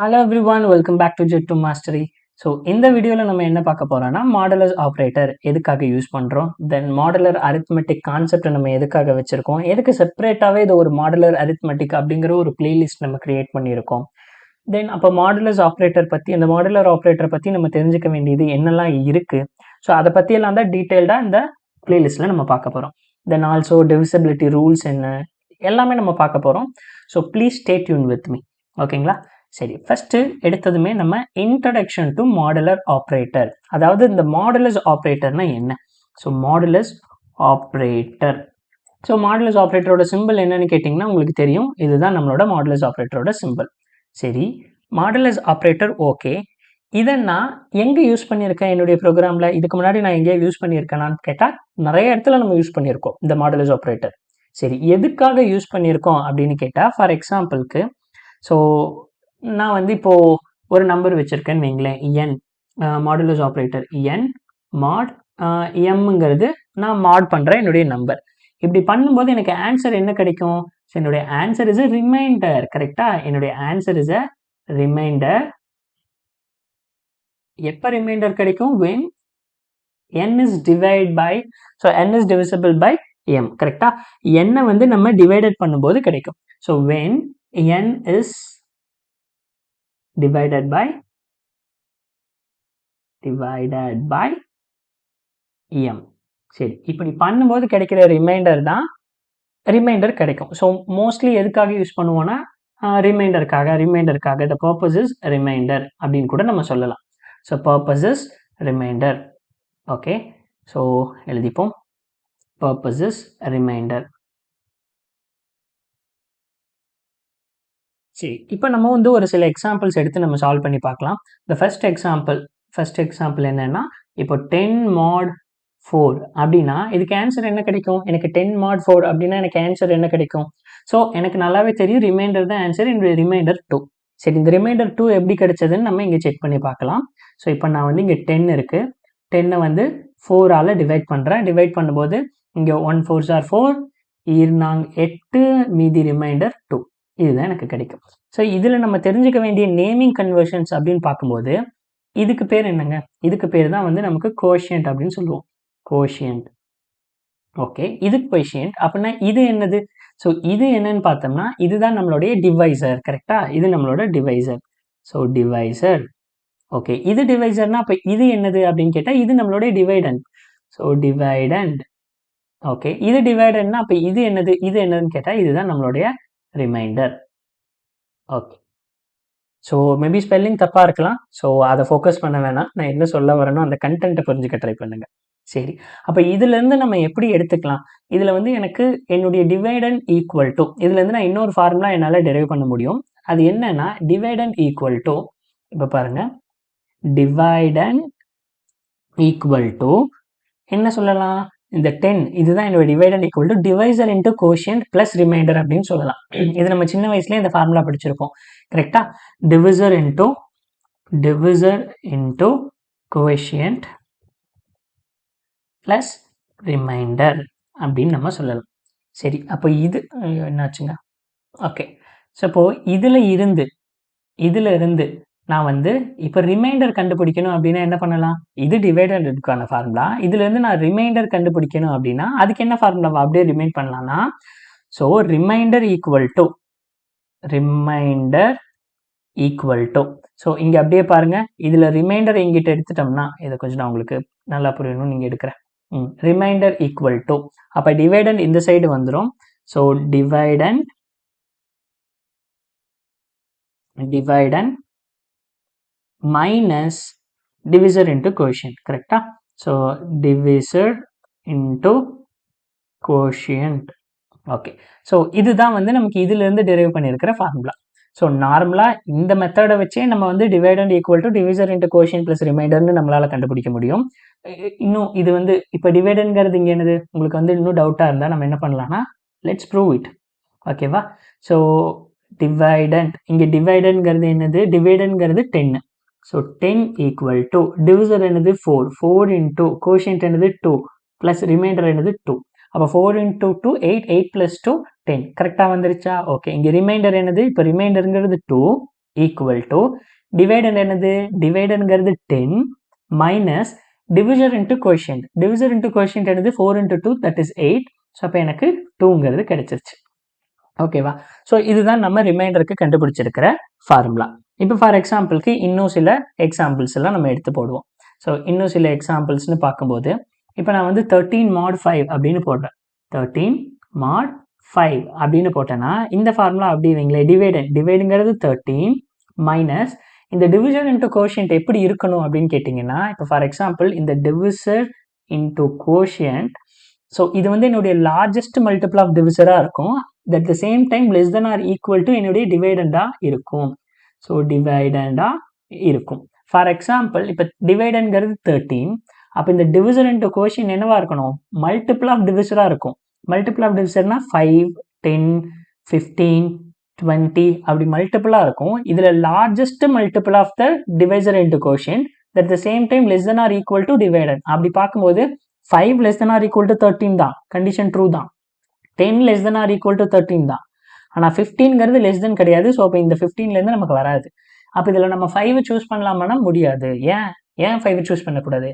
Hello everyone, welcome back to Jet to Mastery. So இந்த வீடியோவில் நம்ம என்ன பார்க்க போகிறோம்னா மாடுலர் ஆப்ரேட்டர் எதுக்காக யூஸ் பண்ணுறோம், தென் மாடுலர் அரித்மெட்டிக் கான்செப்டை நம்ம எதுக்காக வச்சுருக்கோம், எதுக்கு செப்பரேட்டாகவே இது ஒரு மாடுலர் அரித்மெட்டிக் அப்படிங்கிற ஒரு பிளேலிஸ்ட் நம்ம கிரியேட் பண்ணியிருக்கோம். தென் அப்போ மாடுலர் ஆப்ரேட்டர் பற்றி, அந்த மாடுலர் ஆப்ரேட்டர் பற்றி நம்ம தெரிஞ்சுக்க வேண்டியது என்னெல்லாம் இருக்குது, ஸோ அதை பற்றியெல்லாம் தான் டீட்டெயில்டாக இந்த பிளேலிஸ்ட்டில் நம்ம பார்க்க போகிறோம். தென் ஆல்சோ டிவிசிபிலிட்டி ரூல்ஸ் என்ன எல்லாமே நம்ம பார்க்க போகிறோம். So please stay tune with me, ஓகேங்களா? சரி, ஃபஸ்ட்டு எடுத்ததுமே நம்ம இன்ட்ரடக்ஷன் டு மாடுலர் ஆப்ரேட்டர், அதாவது இந்த மாடுலஸ் ஆப்ரேட்டர்னா என்ன. So modulus operator, so modulus ஆப்ரேட்டரோட சிம்பிள் என்னன்னு கேட்டிங்கன்னா உங்களுக்கு தெரியும், இதுதான் நம்மளோட மாடுலஸ் ஆப்ரேட்டரோட சிம்பிள். சரி, மாடுலஸ் ஆப்ரேட்டர் ஓகே, இதை நான் எங்கே யூஸ் பண்ணியிருக்கேன் என்னுடைய ப்ரோக்ராமில், இதுக்கு முன்னாடி நான் எங்கேயா யூஸ் பண்ணியிருக்கேனான்னு கேட்டால் நிறைய இடத்துல நம்ம யூஸ் பண்ணியிருக்கோம் இந்த மாடுலஸ் ஆப்ரேட்டர். சரி, எதுக்காக யூஸ் பண்ணியிருக்கோம் அப்படின்னு கேட்டால், ஃபார் எக்ஸாம்பிளுக்கு ஸோ நான் வந்து இப்போது ஒரு நம்பர் வச்சுருக்கேன்னு வைங்களேன், என் மாடுலஸ் ஆப்ரேட்டர் என் மாட் எம்ங்கிறது நான் மாட் பண்ணுறேன் என்னுடைய நம்பர். இப்படி பண்ணும்போது எனக்கு ஆன்சர் என்ன கிடைக்கும்? ஸோ என்னுடைய ஆன்சர் இஸ் அ ரிமைண்டர், கரெக்டாக? என்னுடைய ஆன்சர் இஸ் அ ரிமைண்டர். எப்போ ரிமைண்டர் கிடைக்கும்? when n is divide by, so n is divisible by m, கரெக்டாக? n வந்து நம்ம டிவைடட் பண்ணும்போது கிடைக்கும். So when n is divided by m. சரி, இப்படி பண்ணும்போது கிடைக்கிற ரிமைண்டர் தான் ரிமைண்டர் கிடைக்கும். ஸோ மோஸ்ட்லி எதுக்காக யூஸ் பண்ணுவோன்னா ரிமைண்டருக்காக த பர்பஸ் இஸ் ரிமைண்டர் அப்படின்னு கூட நம்ம சொல்லலாம். So purpose is reminder. Okay, so எழுதிப்போம், பர்பஸ் இஸ் ரிமைண்டர். சரி, இப்போ நம்ம வந்து ஒரு சில எக்ஸாம்பிள்ஸ் எடுத்து நம்ம சால்வ் பண்ணி பார்க்கலாம். இந்த ஃபர்ஸ்ட் எக்ஸாம்பிள் என்னன்னா, இப்போ 10 mod 4 அப்படின்னா இதுக்கு ஆன்சர் என்ன கிடைக்கும்? எனக்கு 10 mod 4 அப்படின்னா எனக்கு ஆன்சர் என்ன கிடைக்கும்? ஸோ எனக்கு நல்லாவே தெரியும், ரிமைண்டர் தான் ஆன்சர், என்னுடைய ரிமைண்டர் 2. சரி, இந்த ரிமைண்டர் 2 எப்படி கிடைச்சதுன்னு நம்ம இங்கே செக் பண்ணி பார்க்கலாம். ஸோ இப்போ நான் வந்து இங்கே 10 இருக்குது, 10 வந்து 4ஆல் டிவைட் பண்ணுறேன். டிவைட் பண்ணும்போது இங்கே 1 4s are 4, ஈர்னாங் 8, மீதி ரிமைண்டர் 2, இதுதான் எனக்கு கிடைக்கும். ஸோ இதில் நம்ம தெரிஞ்சுக்க வேண்டிய நேமிங் கன்வர்ஷன்ஸ் அப்படின்னு பார்க்கும்போது இதுக்கு பேர் என்னங்க? இதுக்கு பேர் தான் வந்து நமக்கு கோஷியன்ட் அப்படின்னு சொல்லுவோம். கோஷியன்ட். ஓகே, இது கோஷியன்ட் அப்படின்னா இது என்னது? ஸோ இது என்னன்னு பார்த்தோம்னா இதுதான் நம்மளுடைய டிவைசர், கரெக்டாக? இது நம்மளோட டிவைசர். So divisor. ஓகே, இது டிவைசர்னா அப்போ இது என்னது அப்படின்னு கேட்டால் இது நம்மளுடைய டிவைடண்ட். So dividend. ஓகே, இது டிவைடண்ட்னா அப்போ இது என்னது? இது என்னதுன்னு கேட்டால் இதுதான் நம்மளுடைய remainder. Okay, so maybe spelling தப்பாக இருக்கலாம், ஸோ அதை ஃபோக்கஸ் பண்ண வேணாம். நான் என்ன சொல்ல வரேனோ அந்த கண்டென்ட்டை புரிஞ்சுக்க ட்ரை பண்ணுங்க. சரி, அப்போ இதுலேருந்து நம்ம எப்படி எடுத்துக்கலாம்? இதில் வந்து எனக்கு என்னுடைய டிவைடன் ஈக்குவல் டு, இதுலேருந்து நான் இன்னொரு ஃபார்முலா என்னால் டெரைவ் பண்ண முடியும். அது என்னன்னா டிவைடன் ஈக்குவல் டு, இப்போ பாருங்கள், டிவைடன் ஈக்குவல் டு என்ன சொல்லலாம்? இந்த 10 இதுதான் என்னோட dividend equal to divisor into quotient plus reminder அப்படின்னு சொல்லலாம். இது நம்ம சின்ன வயசுலேயே இந்த ஃபார்முலா படிச்சிருப்போம், கரெக்டாக? Divisor into quotient plus reminder அப்படின்னு நம்ம சொல்லலாம். சரி, அப்போ இது என்னாச்சுங்க? ஓகே, ஸோ இப்போது இதில் இருந்து நான் வந்து இப்போ ரிமைண்டர் கண்டுபிடிக்கணும் அப்படின்னா என்ன பண்ணலாம்? இது டிவைடடுக்கான ஃபார்முலா. இதுலேருந்து நான் ரிமைண்டர் கண்டுபிடிக்கணும் அப்படின்னா அதுக்கு என்ன ஃபார்முலாவை அப்படியே ரிமைண்ட் பண்ணலாம்னா, so remainder equal to, so இங்கே அப்படியே பாருங்கள், இதில் ரிமைண்டர் எங்கிட்ட எடுத்துட்டோம்னா, இதை கொஞ்சம் நான் உங்களுக்கு நல்லா புரியணும் நீங்கள் எடுக்கிறேன். ரிமைண்டர் ஈக்குவல் டு, அப்போ டிவைடண்ட் இந்த சைடு வந்துடும். So dividend minus divisor into quotient, கரெக்டா? So divisor into quotient. Okay, so இதுதான் வந்து நமக்கு இதிலிருந்து டெரைவ் பண்ணியிருக்கிற ஃபார்முலா. ஸோ நார்மலாக இந்த மெத்தடை வச்சே நம்ம வந்து dividend equal to divisor into quotient plus ரிமைண்டர்னு நம்மளால் கண்டுபிடிக்க முடியும். இன்னும் இது வந்து இப்போ டிவைடன்ங்கிறது இங்கே என்னது? உங்களுக்கு வந்து இன்னும் டவுட்டாக இருந்தால் நம்ம என்ன பண்ணலாம்னா லெட்ஸ் ப்ரூவ் இட், ஓகேவா? ஸோ டிவைடண்ட், இங்கே டிவைடன்ங்கிறது என்னது? டிவைடன்ங்கிறது 10. ஸோ 10 ஈக்குவல் டு டிவிசர் என்னது? 4 இன்ட்டு கோஷியன்ட் என்னது? 2 ப்ளஸ் ரிமைண்டர் என்னது? 2. அப்போ 4 இன்ட்டு 2 8, 8 + 2 10, கரெக்டாக வந்துருச்சா? ஓகே, இங்கே ரிமைண்டர் என்னது? இப்போ ரிமைண்டருங்கிறது 2, ஈக்குவல் டு டிவைடண்ட் என்னது, டிவைடண்ட்ங்கிறது 10 minus divisor into quotient. Divisor into quotient என்னது 4 into 2 that is 8. ஸோ அப்போ எனக்கு 2ங்கிறது கிடைச்சிருச்சு. ஓகேவா? ஸோ இதுதான் நம்ம ரிமைண்டருக்கு கண்டுபிடிச்சிருக்கிற ஃபார்முலா. இப்போ ஃபார் எக்ஸாம்பிளுக்கு இன்னும் சில எக்ஸாம்பிள்ஸ் எல்லாம் நம்ம எடுத்து போடுவோம். ஸோ இன்னும் சில எக்ஸாம்பிள்ஸ்னு பார்க்கும்போது இப்போ நான் வந்து 13 mod 5 அப்படின்னு போடுறேன். 13 mod 5 அப்படின்னு போட்டேன்னா இந்த ஃபார்முலா அப்படி வைங்களேன், டிவைடுங்கிறது 13 மைனஸ் இந்த டிவிஷன் இன்ட்டு கோஷியன்ட் எப்படி இருக்கணும் அப்படின்னு கேட்டிங்கன்னா, இப்போ ஃபார் எக்ஸாம்பிள் இந்த டிவிசர் இன்ட்டு கோஷியன்ட், ஸோ இது வந்து என்னுடைய லார்ஜஸ்ட் மல்டிபிள் ஆஃப் டிவிசராக இருக்கும். At the same time less than or equal to என்னுடைய டிவைடண்டாக இருக்கும். ஸோ டிவைடண்டாக இருக்கும். ஃபார் எக்ஸாம்பிள் இப்போ டிவைடன்கிறது 13, அப்போ இந்த டிவிசர் இன்ட்டு கோஷியன்ட் என்னவா இருக்கணும், மல்டிபிள் ஆஃப் டிவிசராக இருக்கும். மல்டிபிள் ஆஃப் டிவிசர்னா 5, 10, 15, 20 அப்படி மல்டிபிளாக இருக்கும். இதில் largest multiple of the divisor into quotient at the same time less than or equal to dividend. அப்படி பார்க்கும்போது 5 less than or equal to 13 தான், கண்டிஷன் ட்ரூ தான். 10 less than or equal to 13 தான். ஆனால் 15ங்கிறது லெஸ் தென் கிடையாது. So அப்போ இந்த 15லேருந்து நமக்கு வராது. அப்போ இதில் நம்ம 5 சூஸ் பண்ணலாமான்னா முடியாது. ஏன் 5 சூஸ் பண்ணக்கூடாது?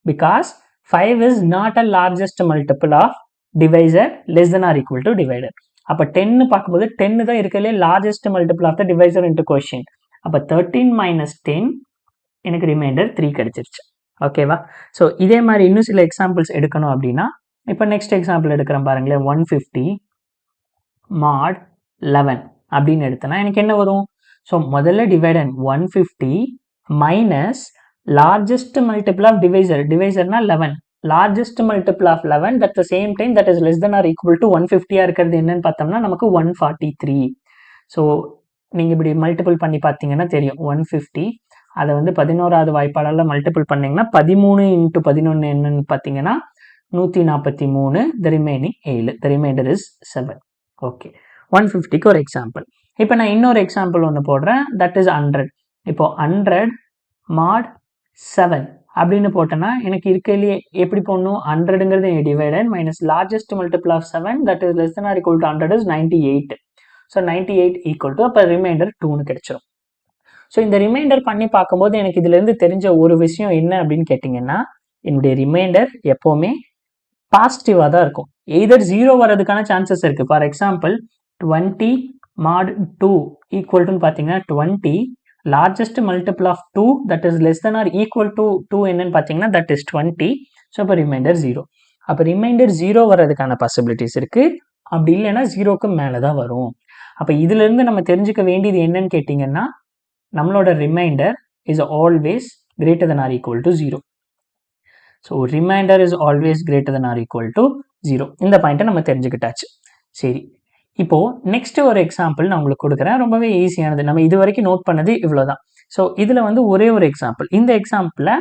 Because 5 is not a largest multiple of divisor less than or equal to divider. அப்போ 10 பார்க்கும்போது 10 தான் இருக்கிறதுலே largest multiple of the divisor into quotient. அப்போ 13 minus 10 எனக்கு ரிமைண்டர் 3 கிடைச்சிருச்சு. ஓகேவா? ஸோ இதே மாதிரி இன்னும் சில எக்ஸாம்பிள்ஸ் எடுக்கணும் அப்படின்னா, இப்போ நெக்ஸ்ட் எக்ஸாம்பிள் எடுக்கிறேன் பாருங்களேன். 150 mod 11 அப்படின்னு எடுத்தேன்னா எனக்கு என்ன வரும்? ஸோ முதல்ல dividend 150 minus largest multiple of டிவைசர்னா 11, largest multiple of 11 at the same time that is less than or equal to 150 இருக்கிறது என்னன்னு பார்த்தோம்னா நமக்கு 143. ஸோ நீங்கள் இப்படி மல்டிபிள் பண்ணி பார்த்தீங்கன்னா தெரியும். 150 அதை வந்து 11வது வாய்ப்பாடால் மல்டிபிள் பண்ணிங்கன்னா 13 into 11 என்னன்னு பார்த்தீங்கன்னா 143, the remaining 7, the reminder is 7. Okay, 150க்கு ஒரு எக்ஸாம்பிள். இப்போ நான் இன்னொரு எக்ஸாம்பிள் ஒன்று போடுறேன், தட் இஸ் 100. இப்போ 100 mod 7 அப்படின்னு போட்டேன்னா எனக்கு இருக்கையிலேயே எப்படி போடணும்? 100ங்கிறது divided minus largest multiple of 7 that is less than or equal to 100 is 98. So 98 equal to அப்போ ரிமைண்டர் 2ன்னு கிடைச்சிடும். ஸோ இந்த ரிமைண்டர் பண்ணி பார்க்கும்போது எனக்கு இதுலேருந்து தெரிஞ்ச ஒரு விஷயம் என்ன அப்படின்னு கேட்டிங்கன்னா, என்னுடைய ரிமைண்டர் எப்போவுமே பாசிட்டிவாக தான் இருக்கும். எய்தர் 0 வரதுக்கான சான்சஸ் இருக்குது. ஃபார் எக்ஸாம்பிள் 20 mod 2 ஈக்குவல் டுன்னு பார்த்தீங்கன்னா 20 largest multiple of 2 that is less than or equal to 2 என்னன்னு பார்த்தீங்கன்னா தட் இஸ் 20. ஸோ அப்போ ரிமைண்டர் 0. அப்போ ரிமைண்டர் 0 வரதுக்கான பாசிபிலிட்டிஸ் இருக்குது. அப்படி இல்லைன்னா 0க்கு மேலே தான் வரும். அப்போ இதுலேருந்து நம்ம தெரிஞ்சுக்க வேண்டியது என்னன்னு கேட்டிங்கன்னா, நம்மளோட remainder is always greater than or equal to 0. So remainder is always greater than or equal to 0. இந்த பாயிண்ட்டை நம்ம தெரிஞ்சுக்கிட்டாச்சு. சரி, இப்போது நெக்ஸ்ட் ஒரு எக்ஸாம்பிள் நான் உங்களுக்கு கொடுக்குறேன். ரொம்பவே ஈஸியானது. நம்ம இது வரைக்கும் நோட் பண்ணது இவ்வளோதான். ஸோ இதில் வந்து ஒரே ஒரு எக்ஸாம்பிள். இந்த எக்ஸாம்பிளில்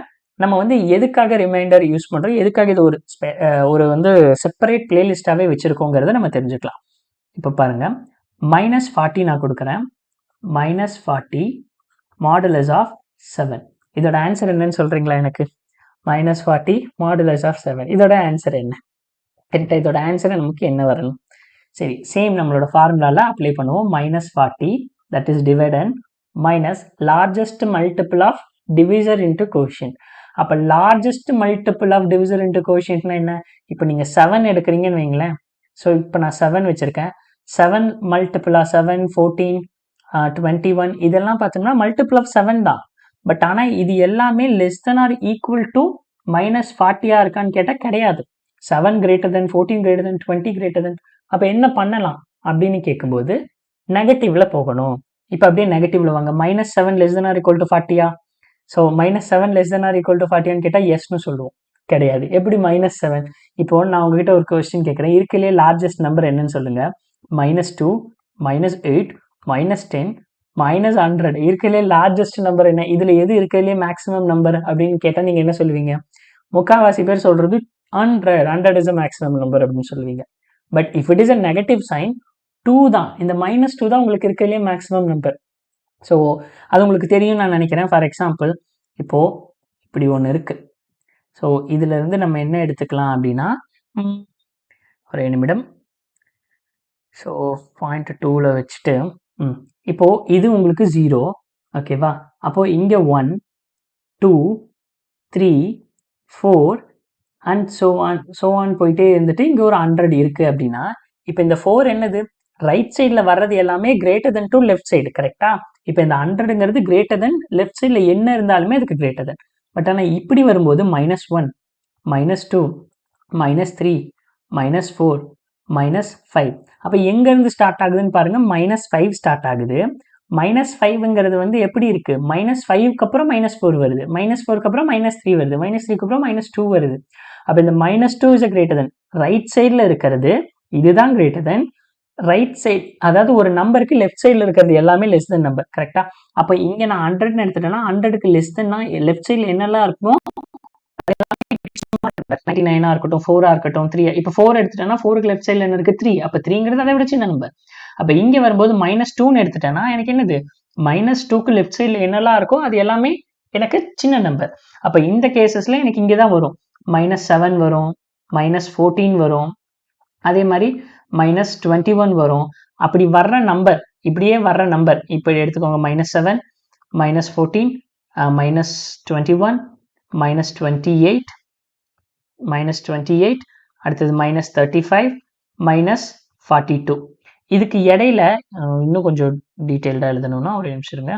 நம்ம வந்து எதுக்காக ரிமைண்டர் யூஸ் பண்ணுறோம், எதுக்காக இது ஒரு வந்து செப்பரேட் பிளேலிஸ்டாகவே வச்சுருக்கோங்கிறத நம்ம தெரிஞ்சுக்கலாம். இப்போ பாருங்கள், -40 நான் கொடுக்குறேன். -40 மாடுலஸ் ஆஃப் 7. இதோட ஆன்சர் என்னன்னு சொல்கிறீங்களா எனக்கு? -40 மாடுலஸ் ஆஃப் 7 இதோட ஆன்சர் என்ன? கரெக்டாக இதோட ஆன்சர் நமக்கு என்ன வரணும்? சரி, சேம் நம்மளோட ஃபார்முலாவில் அப்ளை பண்ணுவோம். -40 that is dividend minus largest multiple of divisor into quotient. அப்போ largest multiple of divisor into கோஷியன்ட்னா என்ன? இப்போ நீங்கள் 7 எடுக்கிறீங்கன்னு வைங்களேன். ஸோ இப்போ நான் 7 வச்சுருக்கேன். 7 மல்டிபிள் ஆஃப் 7, 14, 21 இதெல்லாம் பார்த்தோம்னா மல்டிபிள் ஆஃப் 7 தான். பட் ஆனால் இது எல்லாமே less than or equal to -40 இருக்கான்னு கேட்டால் கிடையாது. 7 greater than 14 greater than 20 greater than. அப்போ என்ன பண்ணலாம் அப்படின்னு கேட்கும்போது நெகட்டிவில் போகணும். இப்போ அப்படியே நெகட்டிவில் வாங்க. -7 less than or equal to 40. So -7 less than or equal to 40 கேட்டால் எஸ்ன்னு சொல்லுவோம். கிடையாது. எப்படி -7? இப்போ நான் உங்ககிட்ட ஒரு கொஸ்டின் கேட்குறேன். இருக்கையிலே லார்ஜஸ்ட் நம்பர் என்னன்னு சொல்லுங்கள். -2, -8, -10, -100 இருக்கையிலே லார்ஜஸ்ட் நம்பர் என்ன? இதில் எது இருக்கையிலே மேக்ஸிமம் நம்பர் அப்படின்னு கேட்டால் நீங்கள் என்ன சொல்லுவீங்க? முக்கால்வாசி பேர் சொல்கிறது 100 இஸ் அ மேக்ஸிமம் நம்பர் அப்படின்னு சொல்லுவீங்க. But if it is a negative sign 2 தான், இந்த -2 தான் உங்களுக்கு இருக்கிறதுலே மேக்ஸிமம் நம்பர். ஸோ அது உங்களுக்கு தெரியும் நான் நினைக்கிறேன். ஃபார் எக்ஸாம்பிள் இப்போது இப்படி ஒன்று இருக்குது. ஸோ இதிலிருந்து நம்ம என்ன எடுத்துக்கலாம் அப்படின்னா, ஒரு நிமிடம். ஸோ பாயிண்ட் 2ல் வச்சுட்டு இப்போது இது உங்களுக்கு 0, ஓகேவா? அப்போ இங்க 1, 2, 3, 4 அண்ட் ஸோ ஆன் போயிட்டே இருந்துட்டு இங்க ஒரு 100 இருக்கு அப்படின்னா, இப்போ இந்த 4 என்னது? ரைட் சைடுல வர்றது எல்லாமே greater then to left side, கரெக்டா? இப்போ இந்த 100ங்கிறது கிரேட்டர் தென் லெஃப்ட் சைடுல என்ன இருந்தாலுமே அதுக்கு கிரேட்டர் தென். பட் ஆனால் இப்படி வரும்போது -1, -2, -3, -4, -5. அப்போ எங்கேருந்து ஸ்டார்ட் ஆகுதுன்னு பாருங்க, -5 ஸ்டார்ட் ஆகுது. -5ங்கிறது வந்து எப்படி இருக்கு? -5க்கு அப்புறம் -4 வருது, -4க்கு அப்புறம் -3 வருது, -3க்கு அப்புறம் -2 வருது. அப்போ இந்த -2 இஸ் கிரேட்டர் தென். ரைட் சைடில் இருக்கிறது இதுதான் கிரேட்டர் தென். ரைட் சைடு, அதாவது ஒரு நம்பருக்கு லெஃப்ட் சைடில் இருக்கிறது எல்லாமே லெஸ் தென் நம்பர், கரெக்டா? அப்போ இங்கே நான் 100ன்னு எடுத்துட்டேன்னா 100க்கு லெஸ் தென்னா லெஃப்ட் சைடில் என்னெல்லாம் இருக்கும்? 99 இருக்கட்டும், 4 இருக்கட்டும், 3. இப்போ 4 எடுத்துட்டேன்னா 4க்கு லெஃப்ட் சைடில் என்ன இருக்கு? 3. அப்போ 3ங்கிறது அதை விட சின்ன நம்பர். அப்போ இங்கே வரும்போது -2ன்னு எடுத்துட்டேன்னா எனக்கு என்னது? -2க்கு லெஃப்ட் சைடில் என்னெல்லாம் இருக்கோ அது எல்லாமே எனக்கு சின்ன நம்பர். அப்போ இந்த கேசஸ்ல எனக்கு இங்கே தான் வரும். -7 வரும், -14 வரும், அதே மாதிரி -21 வரும். அப்படி வர்ற நம்பர், இப்படியே வர்ற நம்பர் இப்போ எடுத்துக்கோங்க. -7, -14, -21, -28, -28, அடுத்தது -35, -42. இதுக்கு இடையில இன்னும் கொஞ்சம் டீட்டெயில்டாக எழுதணும்னா ஒரு நிமிஷம் இருங்க.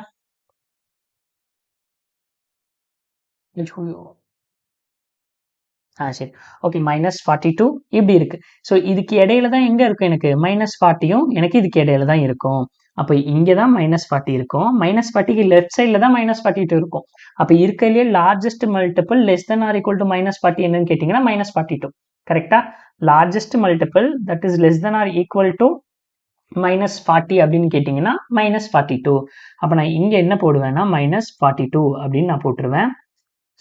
சரி, ஓகே. -42 இப்படி இருக்கு. ஸோ இதுக்கு இடையில தான் எங்க இருக்கும்? எனக்கு -40யும் எனக்கு இதுக்கு இடையில தான் இருக்கும். அப்போ இங்கே தான் -40 இருக்கும். -40க்கு லெஃப்ட் சைடில் தான் -42 இருக்கும். அப்போ இருக்கிறதுலே largest multiple less than or equal to -40 என்னன்னு கேட்டிங்கன்னா -42, கரெக்டா? Largest multiple that is less than or equal to -40 அப்படின்னு கேட்டிங்கன்னா -42. அப்போ நான் இங்கே என்ன போடுவேன்னா -42 அப்படின்னு நான் போட்டுருவேன்.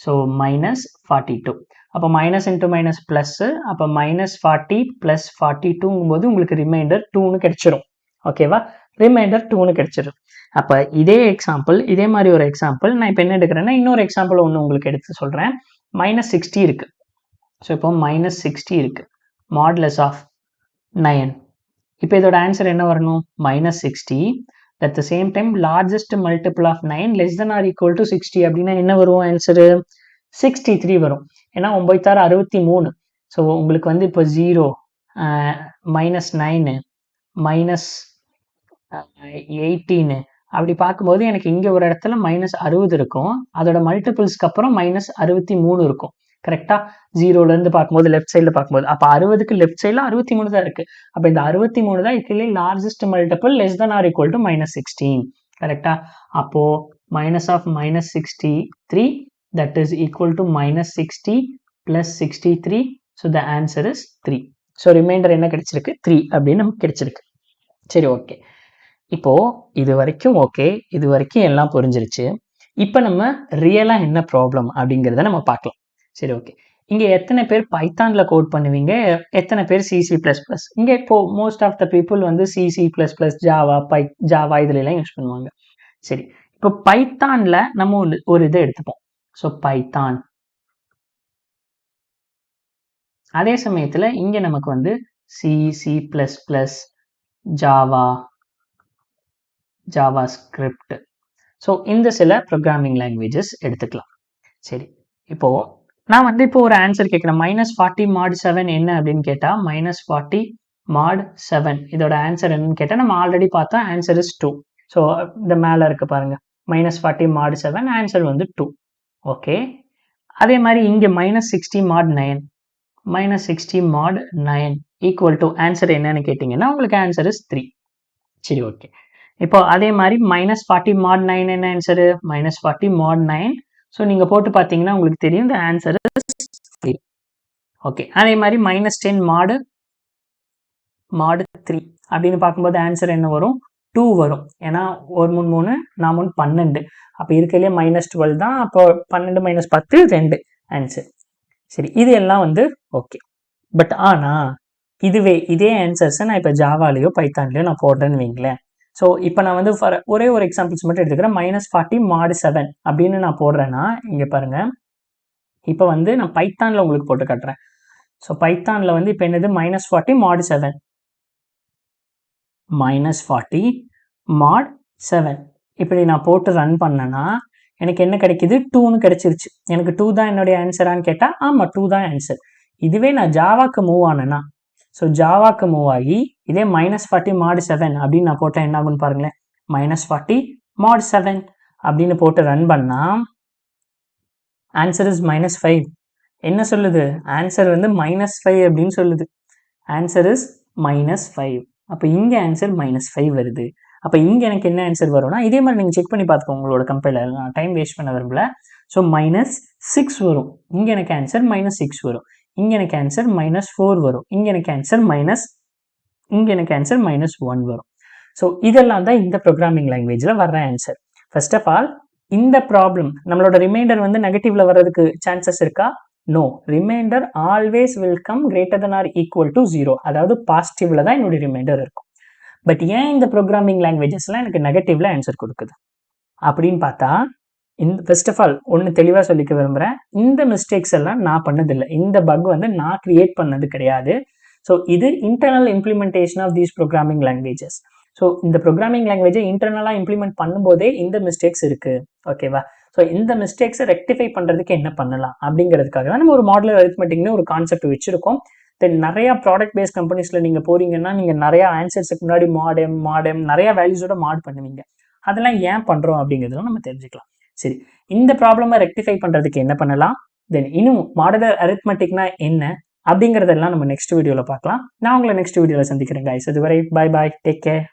ஸோ -42. அப்போ மைனஸ் இன்ட்டு மைனஸ் ப்ளஸ்ஸு, அப்போ -40 + 42ங்கும் போது உங்களுக்கு ரிமைண்டர் 2ன்னு கிடைச்சிரும். ஓகேவா? ரிமைண்டர் 2ன்னு கிடைச்சிரும். அப்போ இதே எக்ஸாம்பிள், இதே மாதிரி ஒரு எக்ஸாம்பிள் நான் இப்போ என்ன எடுக்கிறேன்னா இன்னொரு எக்ஸாம்பிள் ஒன்று உங்களுக்கு எடுத்து சொல்கிறேன். -60 இருக்கு. ஸோ இப்போ -60 இருக்கு. Modulus of 9. இப்போ இதோட ஆன்சர் என்ன வரணும்? -60. at the same time largest multiple of 9 less than or equal to 60 அப்படின்னா என்ன வரும் ஆன்சரு? 63 வரும். ஏன்னா 9 63. ஸோ உங்களுக்கு வந்து இப்போ 0, -9, -18 அப்படி பார்க்கும்போது எனக்கு இங்கே ஒரு இடத்துல -60 இருக்கும். அதோட மல்டிபிள்ஸ்க்கு அப்புறம் -63 இருக்கும், கரெக்டா? 0லேருந்து பார்க்கும்போது லெஃப்ட் சைடில் பார்க்கும்போது அப்போ 60க்கு லெஃப்ட் சைடில் 63 தான் இருக்கு. அப்போ இந்த 63 தான் இதுலேயே largest multiple less than or equal to -16, கரெக்டா? அப்போ -63 that is equal to -60 plus 63. so the answer is 3. So remainder என்ன கிடைச்சிருக்கு? 3 அப்படின்னு நமக்கு கிடைச்சிருக்கு. சரி, ஓகே. இப்போ இது வரைக்கும் ஓகே, இது வரைக்கும் எல்லாம் புரிஞ்சிருச்சு. இப்போ நம்ம ரியலாக என்ன ப்ராப்ளம் அப்படிங்கிறத நம்ம பார்க்கலாம். சரி, ஓகே. இங்கே எத்தனை பேர் பைத்தானில் கோட் பண்ணுவீங்க? எத்தனை பேர் C++? இங்கே இப்போ மோஸ்ட் ஆஃப் த பீப்புள் வந்து C++, ஜாவா இதுலலாம் யூஸ் பண்ணுவாங்க. சரி, இப்போ பைத்தானில் நம்ம ஒரு இதை எடுத்துப்போம். So Python. அதே சமயத்தில் இங்கே நமக்கு வந்து C++, ஜாவா ஸ்கிரிப்ட். ஸோ இந்த சில ப்ரோக்ராமிங் லாங்குவேஜஸ் எடுத்துக்கலாம். சரி, இப்போ நான் வந்து இப்போ ஒரு ஆன்சர் கேட்குறேன். -40 mod 7 என்ன அப்படின்னு கேட்டால் -40 mod 7 இதோட ஆன்சர் என்னன்னு கேட்டால் நம்ம ஆல்ரெடி பார்த்தா ஆன்சர் இஸ் 2. ஸோ இந்த மேலே இருக்கு பாருங்க, -40 mod 7 ஆன்சர் வந்து 2. ஓகே. அதே மாதிரி இங்கே -60 mod 9, -60 mod 9 equal to answer என்னன்னு கேட்டிங்கன்னா உங்களுக்கு ஆன்சர் இஸ் 3. சரி, ஓகே. இப்போ அதே மாதிரி -40 mod 9 என்ன ஆன்சரு? -40 mod 9. ஸோ நீங்கள் போட்டு பார்த்தீங்கன்னா உங்களுக்கு தெரியும் இந்த ஆன்சர் இஸ் 3. ஓகே. அதே மாதிரி -10 mod 3 அப்படின்னு பார்க்கும்போது ஆன்சர் என்ன வரும்? 2 வரும். ஏன்னா 1 3 3 4 3 12. அப்போ இருக்கிறதுலே -12 தான். அப்போ 12 - 10 2 ஆன்சர். சரி, இது எல்லாம் வந்து ஓகே. பட் ஆனால் இதே ஆன்சர்ஸை நான் இப்போ ஜாவாலேயோ பைத்தான்லேயோ நான் போடுறேன்னு வைங்களேன். ஸோ இப்போ நான் வந்து ஒரே ஒரு எக்ஸாம்பிள்ஸ் மட்டும் எடுத்துக்கிறேன். -40 mod 7 அப்படின்னு நான் போடுறேன்னா இங்கே பாருங்கள், இப்போ வந்து நான் பைத்தானில் உங்களுக்கு போட்டு காட்டுறேன். ஸோ பைத்தானில் வந்து இப்போ என்னது? -40 mod 7, -40 mod 7 இப்படி நான் போட்டு ரன் பண்ணேன்னா எனக்கு என்ன கிடைக்குது 2ன்னு கிடைச்சிருச்சு. எனக்கு 2 தான் என்னுடைய ஆன்சரான்னு கேட்டால் ஆமாம் 2 தான் ஆன்சர். இதுவே நான் ஜாவாக்கு மூவ் ஆனேன்னா ஸோ ஜாவாக்கு மூவ் ஆகி இதே -40 mod 7 அப்படின்னு நான் போட்டேன் என்ன ஆகுன்னு பாருங்களேன். -40 mod 7 அப்படின்னு போட்டு ரன் பண்ணால் ஆன்சர் இஸ் -5. என்ன சொல்லுது? ஆன்சர் வந்து -5 அப்படின்னு சொல்லுது. Answer is -5. அப்போ இங்கே ஆன்சர் -5 வருது. அப்போ இங்கே எனக்கு என்ன ஆன்சர் வரும்னா இதே மாதிரி நீங்கள் செக் பண்ணி பார்த்துக்கோங்க உங்களோட கம்பைலர். நான் டைம் வேஸ்ட் பண்ண விரும்பல. ஸோ -6 வரும். இங்கே எனக்கு ஆன்சர் -6 வரும். இங்கே எனக்கு ஆன்சர் -4 வரும். இங்கே எனக்கு ஆன்சர் -1 வரும். ஸோ இதெல்லாம் தான் இந்த ப்ரோக்ராமிங் லாங்குவேஜில் வர்ற ஆன்சர். ஃபர்ஸ்ட் ஆஃப் ஆல் இந்த ப்ராப்ளம் நம்மளோட ரிமைண்டர் வந்து நெகட்டிவ்ல வர்றதுக்கு சான்சஸ் இருக்கா? No. Remainder always will come greater than or equal to 0. அதாவது பாசிட்டிவ்ல தான் என்னுடைய ரிமைண்டர் இருக்கும். பட் ஏன் இந்த ப்ரோக்ராமிங் லாங்குவேஜஸ்லாம் எனக்கு நெகட்டிவ்ல ஆன்சர் கொடுக்குது அப்படின்னு பார்த்தா ஃபர்ஸ்ட் ஆஃப் ஆல் ஒன்று தெளிவாக சொல்லிக்க விரும்புகிறேன். இந்த மிஸ்டேக்ஸ் எல்லாம் நான் பண்ணதில்லை. இந்த பக் வந்து நான் கிரியேட் பண்ணது கிடையாது. ஸோ இது internal implementation of these programming languages. So இந்த ப்ரோக்ராமிங் லாங்குவேஜை இன்டர்னலாக இம்ப்ளிமெண்ட் பண்ணும்போதே இந்த மிஸ்டேக்ஸ் இருக்குது. ஓகேவா? ஸோ இந்த மிஸ்டேக்ஸை ரெக்டிஃபை பண்ணுறதுக்கு என்ன பண்ணலாம் அப்படிங்கிறதுக்காக தான் நம்ம ஒரு மாடுலர் அரித்மெட்டிக்னு ஒரு கான்செப்ட் வச்சுருக்கோம். தென் நிறையா ப்ராடக்ட் பேஸ்ட் கம்பெனிஸில் நீங்கள் போகிறீங்கன்னா நீங்கள் நிறையா ஆன்சர்ஸுக்கு முன்னாடி மாடெம் நிறையா வேல்யூஸோட மாட் பண்ணுவீங்க. அதெல்லாம் ஏன் பண்ணுறோம் அப்படிங்கிறதுலாம் நம்ம தெரிஞ்சுக்கலாம். சரி, இந்த ப்ராப்ளமை ரெக்டிஃபை பண்ணுறதுக்கு என்ன பண்ணலாம், தென் இன்னும் மாடுலர் அரித்மெட்டிக்னா என்ன அப்படிங்கிறதெல்லாம் நம்ம நெக்ஸ்ட் வீடியோவில் பார்க்கலாம். நான் உங்களை நெக்ஸ்ட் வீடியோவில் சந்திக்கிறேன் கைஸ். அதுவரை பை பாய், டேக் கேர்.